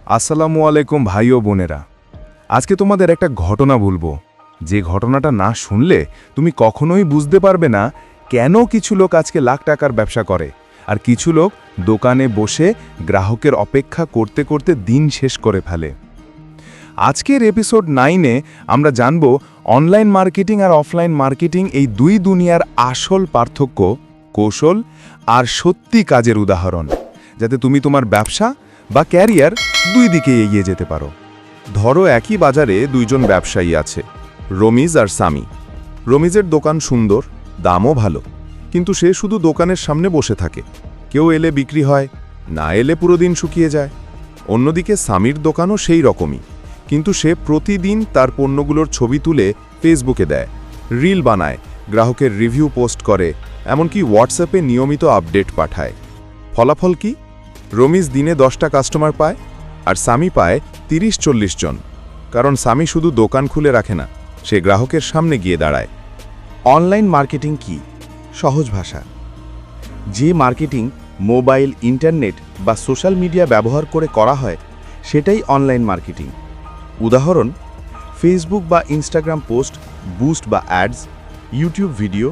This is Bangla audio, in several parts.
আসসালামু আলাইকুম ভাই ও বোনেরা। আজকে তোমাদের একটা ঘটনা বলবো, যে ঘটনাটা না শুনলে তুমি কখনোই বুঝতে পারবে না কেন কিছু লোক আজকে লাখ টাকার ব্যবসা করে আর কিছু লোক দোকানে বসে গ্রাহকের অপেক্ষা করতে করতে দিন শেষ করে ফেলে। আজকের এপিসোড 9-এ আমরা জানব অনলাইন মার্কেটিং আর অফলাইন মার্কেটিং এই দুই দুনিয়ার আসল পার্থক্য, কৌশল আর সত্যি কাজের উদাহরণ, যাতে তুমি তোমার ব্যবসা বা ক্যারিয়ার দুই দিকে এগিয়ে যেতে পারো। ধরো একই বাজারে দুইজন ব্যবসায়ী আছে, রমিজ আর সামি। রমিজের দোকান সুন্দর, দামও ভালো, কিন্তু সে শুধু দোকানের সামনে বসে থাকে। কেউ এলে বিক্রি হয়, না এলে পুরো দিন শুকিয়ে যায়। অন্যদিকে সামির দোকানও সেই রকমই, কিন্তু সে প্রতিদিন তার পণ্যগুলোর ছবি তুলে ফেসবুকে দেয়, রিল বানায়, গ্রাহকের রিভিউ পোস্ট করে, এমনকি হোয়াটসঅ্যাপে নিয়মিত আপডেট পাঠায়। ফলাফল কি? রমিজ দিনে 10টা কাস্টমার পায় আর সামি পায় 30-40 জন। কারণ সামি শুধু দোকান খুলে রাখে না, সে গ্রাহকের সামনে গিয়ে দাঁড়ায়। অনলাইন মার্কেটিং কি? সহজ ভাষা, যে মার্কেটিং মোবাইল, ইন্টারনেট বা সোশ্যাল মিডিয়া ব্যবহার করে করা হয় সেটাই অনলাইন মার্কেটিং। উদাহরণ: ফেসবুক বা ইনস্টাগ্রাম পোস্ট, বুস্ট বা ads, YouTube video,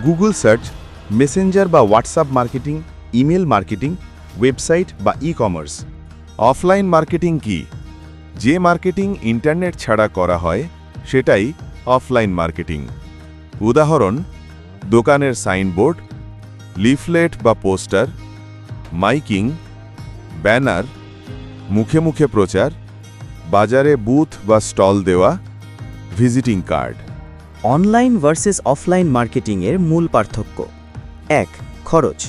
Google search, Messenger বা WhatsApp marketing, email marketing, website বা ই-কমার্স। অফলাইন মার্কেটিং কি? যে মার্কেটিং ইন্টারনেট ছাড়া করা হয় সেটাই অফলাইন মার্কেটিং। উদাহরণ: দোকানের সাইনবোর্ড, লিফলেট বা পোস্টার, মাইকিং, ব্যানার, মুখে মুখে প্রচার, বাজারে বুথ বা স্টল দেওয়া, visiting card. Online versus offline মার্কেটিংয়ের মূল পার্থক্য: 1. খরচ।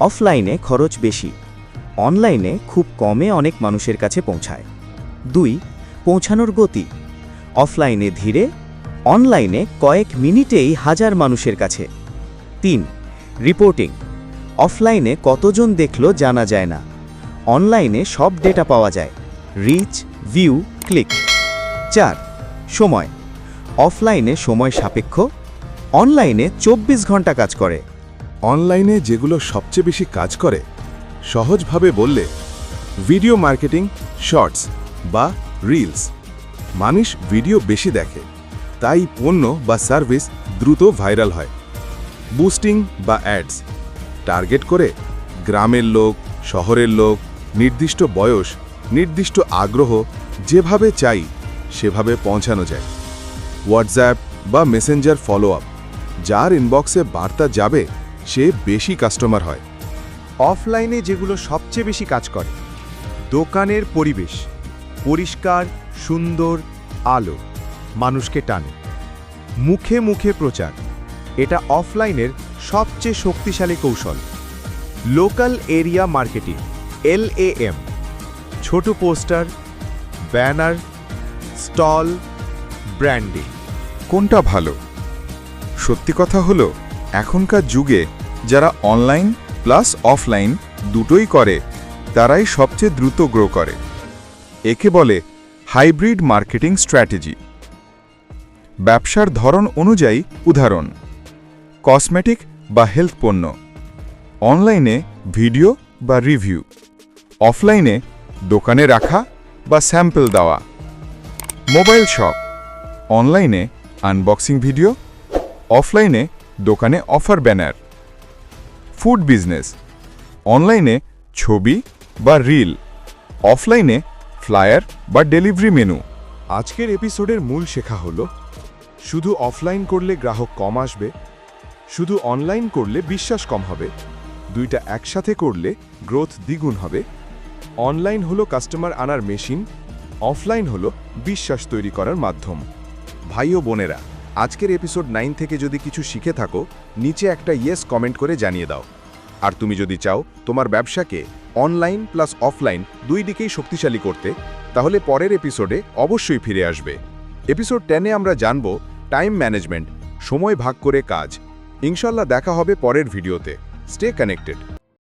অফলাইনে খরচ বেশি, অনলাইনে খুব কমে অনেক মানুষের কাছে পৌঁছায়। 2. পৌঁছানোর গতি। অফলাইনে ধীরে, অনলাইনে কয়েক মিনিটেই হাজার মানুষের কাছে। 3. রিপোর্টিং। অফলাইনে কতজন দেখলো জানা যায় না, অনলাইনে সব ডেটা পাওয়া যায়, রিচ, ভিউ, ক্লিক। 4. সময়। অফলাইনে সময় সাপেক্ষ, অনলাইনে 24 ঘন্টা কাজ করে। অনলাইনে যেগুলো সবচেয়ে বেশি কাজ করে, সহজভাবে বললে ভিডিও মার্কেটিং, শর্টস বা রিলস। মানুষ ভিডিও বেশি দেখে, তাই পণ্য বা সার্ভিস দ্রুত ভাইরাল হয়। বুস্টিং বা অ্যাডস, টার্গেট করে গ্রামের লোক, শহরের লোক, নির্দিষ্ট বয়স, নির্দিষ্ট আগ্রহ, যেভাবে চাই সেভাবে পৌঁছানো যায়। হোয়াটসঅ্যাপ বা মেসেঞ্জার ফলো আপ, যার ইনবক্সে বার্তা যাবে সে বেশি কাস্টমার হয়। অফলাইনে যেগুলো সবচেয়ে বেশি কাজ করে: দোকানের পরিবেশ, পরিষ্কার, সুন্দর, আলো, মানুষকে টানে। মুখে মুখে প্রচার, এটা অফলাইনের সবচেয়ে শক্তিশালী কৌশল। লোকাল এরিয়া মার্কেটিং, LAM, ছোট পোস্টার, ব্যানার, স্টল, ব্র্যান্ডিং। কোনটা ভালো? সত্যি কথা হলো, এখনকার যুগে যারা অনলাইন প্লাস অফলাইন দুটোই করে তারাই সবচেয়ে দ্রুত গ্রো করে। একে বলে হাইব্রিড মার্কেটিং স্ট্র্যাটেজি। ব্যবসার ধরন অনুযায়ী উদাহরণ: কসমেটিক বা হেলথ পণ্য, অনলাইনে ভিডিও বা রিভিউ, অফলাইনে দোকানে রাখা বা স্যাম্পল দেওয়া। মোবাইল শপ, অনলাইনে আনবক্সিং ভিডিও, অফলাইনে দোকানে অফার ব্যানার। ফুড বিজনেস, অনলাইনে ছবি বা রিল, অফলাইনে ফ্লায়ার বা ডেলিভারি মেনু। আজকের এপিসোডের মূল শেখা হলো, শুধু অফলাইন করলে গ্রাহক কম আসবে, শুধু অনলাইন করলে বিশ্বাস কম হবে, দুইটা একসাথে করলে গ্রোথ দ্বিগুণ হবে। অনলাইন হলো কাস্টমার আনার মেশিন, অফলাইন হলো বিশ্বাস তৈরি করার মাধ্যম। ভাই ও বোনেরা, আজকের এপিসোড 9 থেকে যদি কিছু শিখে থাকো, নিচে একটা ইয়েস কমেন্ট করে জানিয়ে দাও। আর তুমি যদি চাও তোমার ব্যবসাকে অনলাইন প্লাস অফলাইন দুই দিকেই শক্তিশালী করতে, তাহলে পরের এপিসোডে অবশ্যই ফিরে আসবে। এপিসোড 10-এ আমরা জানব টাইম ম্যানেজমেন্ট, সময় ভাগ করে কাজ। ইনশাল্লাহ দেখা হবে পরের ভিডিওতে। Stay connected.